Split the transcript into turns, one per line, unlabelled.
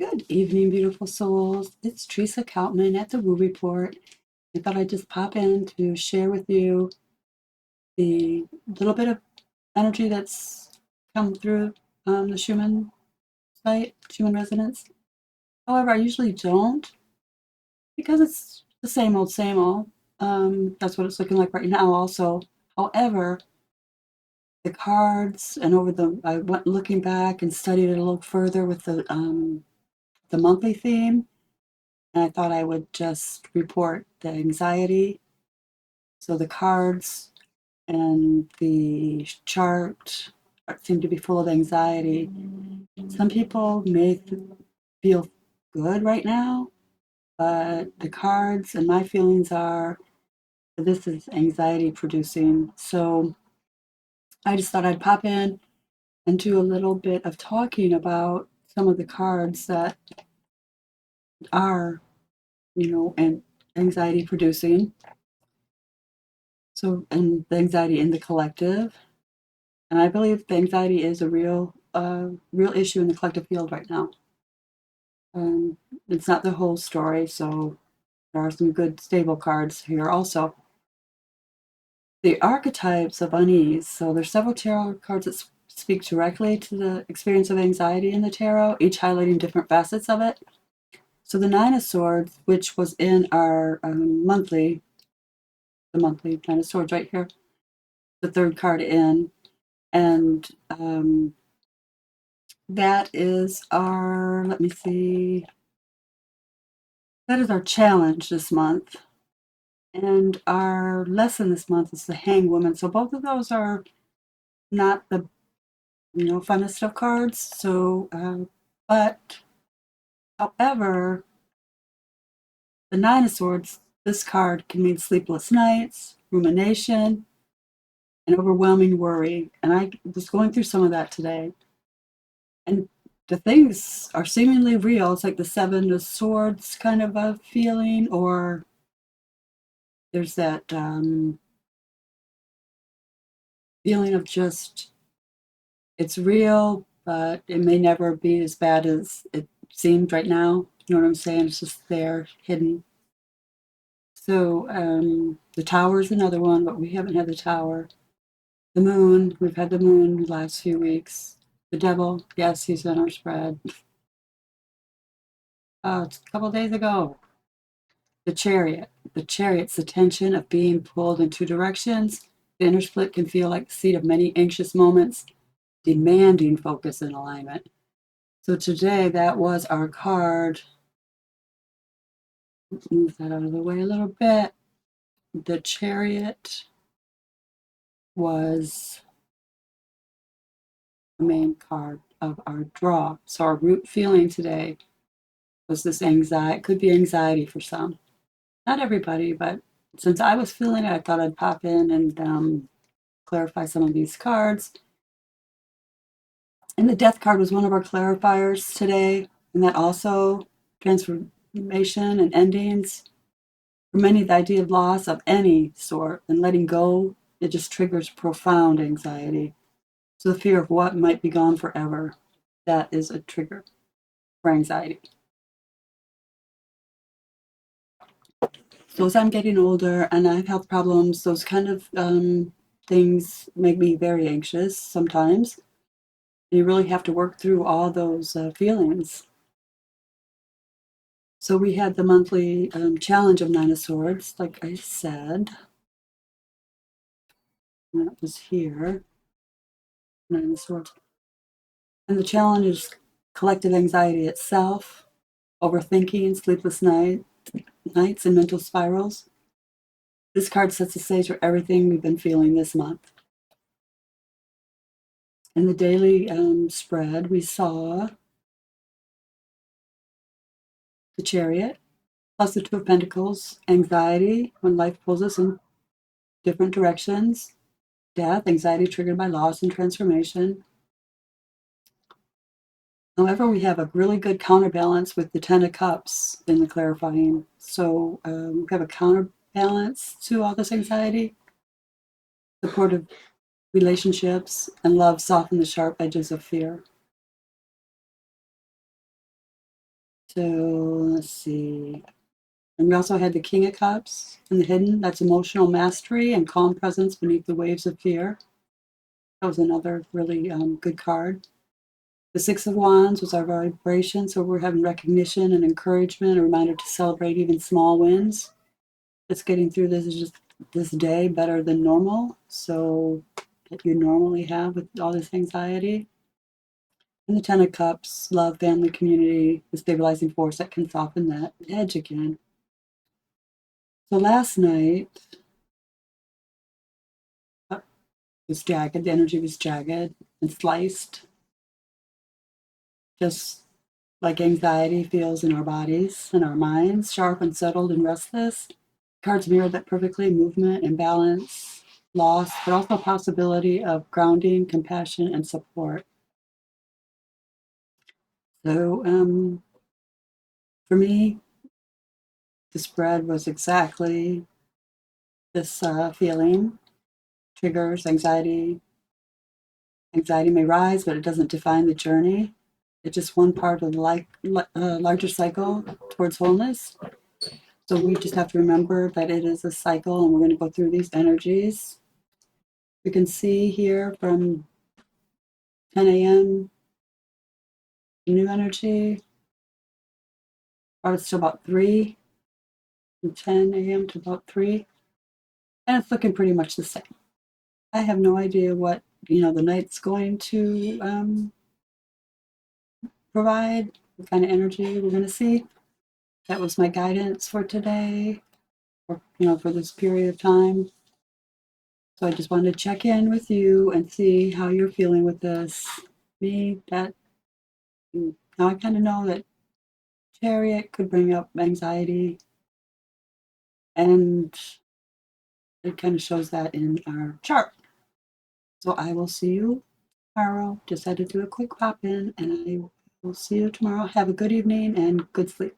Good evening, beautiful souls. It's Teresa Coutman at the Woo Report. I thought I'd just pop in to share with you the little bit of energy that's come through the Schumann site, Schumann resonance. However, I usually don't because it's the same old, same old. That's what it's looking like right now, also. However, the cards and I went looking back and studied it a little further with the monthly theme. And I thought I would just report the anxiety. So the cards and the chart seem to be full of anxiety. Some people may feel good right now, but the cards and my feelings are this is anxiety producing. So I just thought I'd pop in and do a little bit of talking about some of the cards that are, and anxiety producing. So, and the anxiety in the collective, and I believe the anxiety is a real issue in the collective field right now. It's not the whole story, so there are some good stable cards here also. The archetypes of unease. So there's several tarot cards that speak directly to the experience of anxiety in the tarot, each highlighting different facets of it. So the Nine of Swords, which was in our the monthly Nine of Swords right here, the third card in, and that is our, let me see, that is our challenge this month. And our lesson this month is the Hanged Woman. So both of those are not the, funnest of cards. So, but however, the Nine of Swords, this card can mean sleepless nights, rumination, and overwhelming worry. And I was going through some of that today. And the things are seemingly real. It's like the Seven of Swords kind of a feeling, or there's that feeling of just it's real, but it may never be as bad as it seemed right now. You know what I'm saying? It's just there, hidden. So the tower is another one, but we haven't had the tower. The moon, we've had the moon the last few weeks. The devil, yes, he's in our spread. It's a couple days ago. The chariot. The chariot's the tension of being pulled in two directions. The inner split can feel like the seat of many anxious moments, demanding focus and alignment. So today that was our card. Move that out of the way a little bit. The chariot was the main card of our draw. So our root feeling today was this anxiety. It could be anxiety for some. Not everybody, but since I was feeling it, I thought I'd pop in and clarify some of these cards. And the death card was one of our clarifiers today, and that also transformation and endings. For many, the idea of loss of any sort and letting go, it just triggers profound anxiety. So the fear of what might be gone forever, that is a trigger for anxiety. So as I'm getting older and I have health problems, those kind of things make me very anxious sometimes. You really have to work through all those feelings. So we had the monthly challenge of Nine of Swords, like I said. And that was here, Nine of Swords. And the challenge is collective anxiety itself, overthinking, sleepless nights, and mental spirals. This card sets the stage for everything we've been feeling this month. In the daily spread, we saw the Chariot, plus the Two of Pentacles, anxiety when life pulls us in different directions, death, anxiety triggered by loss and transformation. However, we have a really good counterbalance with the Ten of Cups in the clarifying. So we have a counterbalance to all this anxiety, supportive relationships, and love soften the sharp edges of fear. So let's see. And we also had the King of Cups in the hidden. That's emotional mastery and calm presence beneath the waves of fear. That was another really good card. The Six of Wands was our vibration, so we're having recognition and encouragement, a reminder to celebrate even small wins. Just getting through this day better than normal, so that you normally have with all this anxiety. And the Ten of Cups, love, family, community, the stabilizing force that can soften that edge again. So last night was jagged. The energy was jagged and sliced, just like anxiety feels in our bodies and our minds, sharp, unsettled, and restless. Cards mirror that perfectly: movement, imbalance, loss, but also possibility of grounding, compassion, and support. So for me, the spread was exactly this feeling. Triggers anxiety. Anxiety may rise, but it doesn't define the journey. It's just one part of the larger cycle towards wholeness. So we just have to remember that it is a cycle, and we're going to go through these energies. We can see here from 10 a.m. new energy, or it's to about 3, from 10 a.m. to about 3, and it's looking pretty much the same. I have no idea what the night's going to provide, what kind of energy we're going to see. That was my guidance for today, or for this period of time. So I just wanted to check in with you and see how you're feeling with this. Now I kind of know that Chariot could bring up anxiety, and it kind of shows that in our chart. So I will see you tomorrow. Just had to do a quick pop in, and I will see you tomorrow. Have a good evening and good sleep.